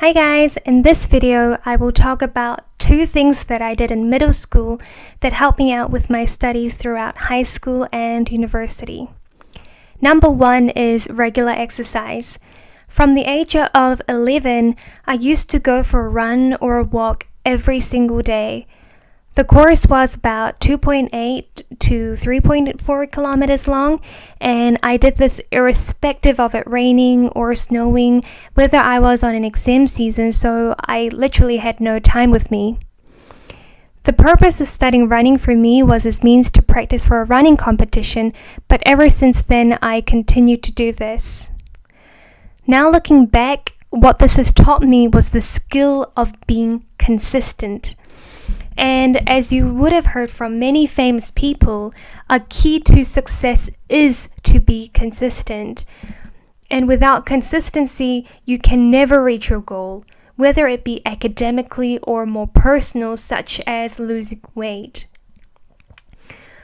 Hi guys, in this video I will talk about two things that I did in middle school that helped me out with my studies throughout high school and university. Number one is regular exercise. From the age of 11, I used to go for a run or a walk every single day. The course was about 2.8 to 3.4 kilometers long, and I did this irrespective of it raining or snowing, whether I was on an exam season, so I literally had no time with me. The purpose of studying running for me was as means to practice for a running competition, but ever since then I continued to do this. Now looking back, what this has taught me was the skill of being consistent. And as you would have heard from many famous people, a key to success is to be consistent. And without consistency, you can never reach your goal, whether it be academically or more personal, such as losing weight.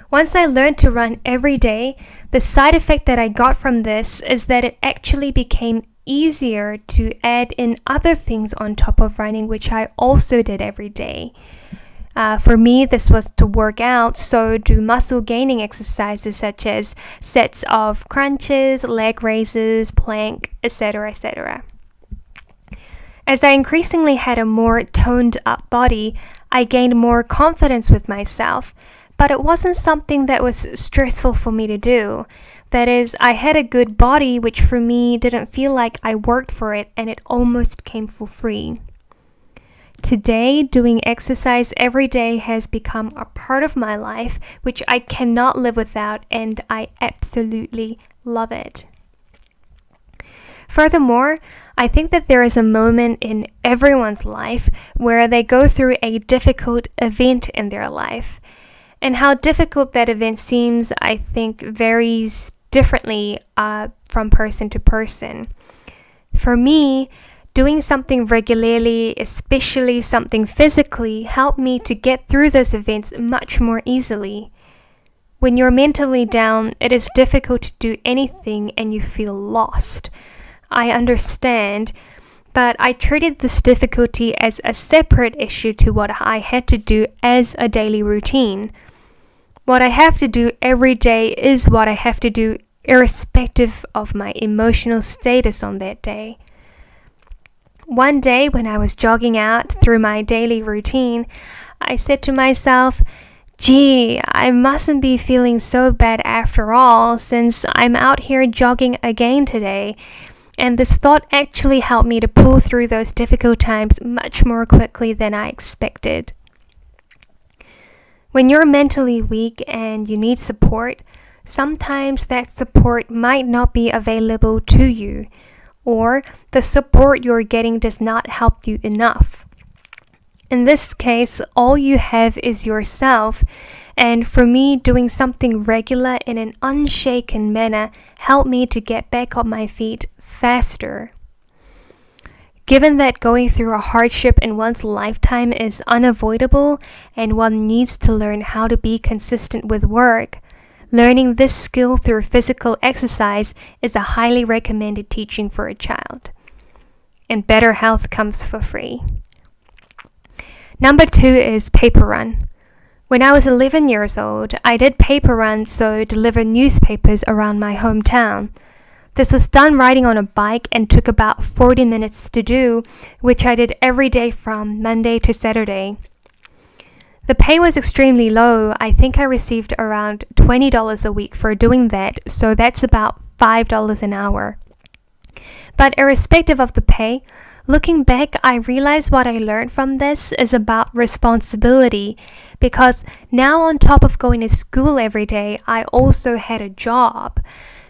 Once I learned to run every day, the side effect that I got from this is that it actually became easier to add in other things on top of running, which I also did every day. For me, this was to work out, so do muscle gaining exercises such as sets of crunches, leg raises, plank, etc., etc. As I increasingly had a more toned up body, I gained more confidence with myself, but it wasn't something that was stressful for me to do. That is, I had a good body, which for me didn't feel like I worked for it, and it almost came for free. Today, doing exercise every day has become a part of my life, which I cannot live without, and I absolutely love it. Furthermore, I think that there is a moment in everyone's life where they go through a difficult event in their life. And how difficult that event seems, I think, varies differently from person to person. For me, doing something regularly, especially something physically, helped me to get through those events much more easily. When you're mentally down, it is difficult to do anything and you feel lost. I understand, but I treated this difficulty as a separate issue to what I had to do as a daily routine. What I have to do every day is what I have to do irrespective of my emotional status on that day. One day when I was jogging out through my daily routine, I said to myself, gee, I mustn't be feeling so bad after all since I'm out here jogging again today. And this thought actually helped me to pull through those difficult times much more quickly than I expected. When you're mentally weak and you need support, sometimes that support might not be available to you, or the support you're getting does not help you enough. In this case, all you have is yourself, and for me, doing something regular in an unshaken manner helped me to get back on my feet faster. Given that going through a hardship in one's lifetime is unavoidable and one needs to learn how to be consistent with work, learning this skill through physical exercise is a highly recommended teaching for a child. And better health comes for free. Number two is paper run. When I was 11 years old, I did paper runs, so deliver newspapers around my hometown. This was done riding on a bike and took about 40 minutes to do, which I did every day from Monday to Saturday. The pay was extremely low. I think I received around $20 a week for doing that, so that's about $5 an hour. But irrespective of the pay, looking back, I realized what I learned from this is about responsibility, because now on top of going to school every day, I also had a job.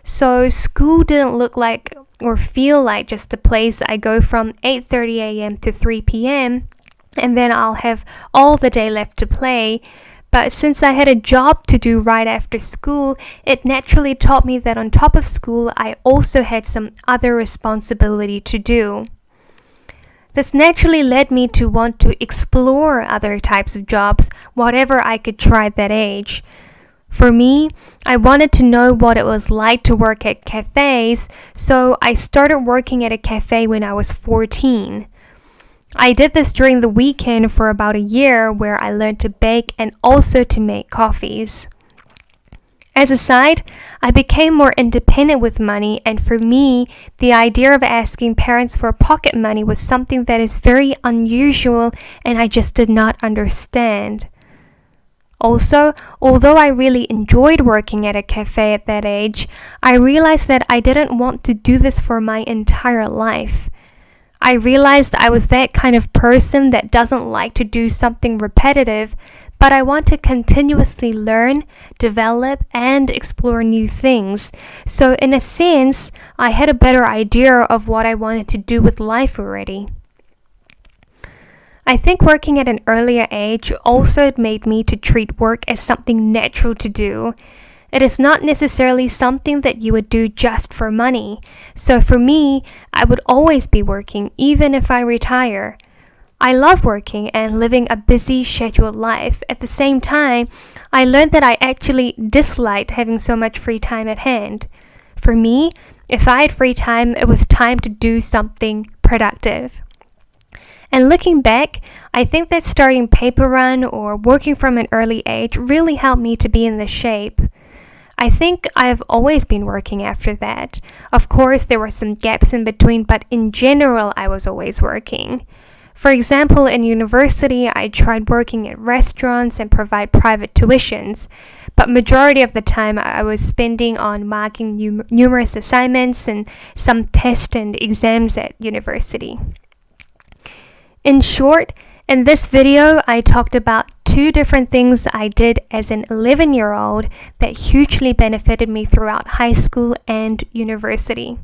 So school didn't look like or feel like just a place I go from 8:30 a.m. to 3 p.m., and then I'll have all the day left to play. But since I had a job to do right after school, it naturally taught me that on top of school, I also had some other responsibility to do. This naturally led me to want to explore other types of jobs, whatever I could try at that age. For me, I wanted to know what it was like to work at cafes, so I started working at a cafe when I was 14. I did this during the weekend for about a year where I learned to bake and also to make coffees. As a side, I became more independent with money, and for me, the idea of asking parents for pocket money was something that is very unusual and I just did not understand. Also, although I really enjoyed working at a cafe at that age, I realized that I didn't want to do this for my entire life. I realized I was that kind of person that doesn't like to do something repetitive, but I want to continuously learn, develop, and explore new things. So in a sense, I had a better idea of what I wanted to do with life already. I think working at an earlier age also made me to treat work as something natural to do. It is not necessarily something that you would do just for money. So for me, I would always be working even if I retire. I love working and living a busy, scheduled life. At the same time, I learned that I actually disliked having so much free time at hand. For me, if I had free time, it was time to do something productive. And looking back, I think that starting paper run or working from an early age really helped me to be in this shape. I think I've always been working after that. Of course, there were some gaps in between, but in general, I was always working. For example, in university, I tried working at restaurants and provide private tuitions, but majority of the time I was spending on marking numerous assignments and some tests and exams at university. In short, in this video, I talked about 2 different things I did as an 11-year-old that hugely benefited me throughout high school and university.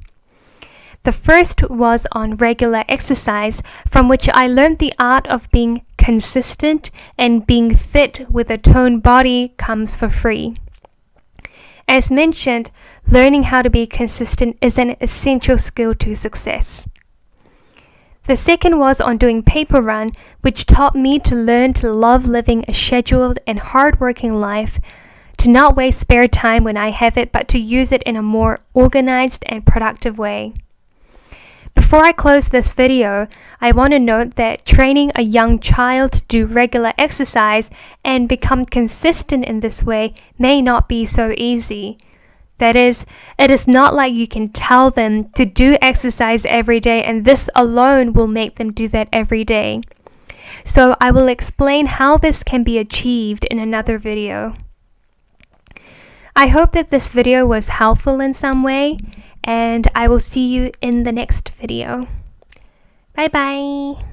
The first was on regular exercise, from which I learned the art of being consistent, and being fit with a toned body comes for free. As mentioned, learning how to be consistent is an essential skill to success. The second was on doing paper run, which taught me to learn to love living a scheduled and hard-working life, to not waste spare time when I have it, but to use it in a more organized and productive way. Before I close this video, I want to note that training a young child to do regular exercise and become consistent in this way may not be so easy. That is, it is not like you can tell them to do exercise every day and this alone will make them do that every day. So I will explain how this can be achieved in another video. I hope that this video was helpful in some way, and I will see you in the next video. Bye bye!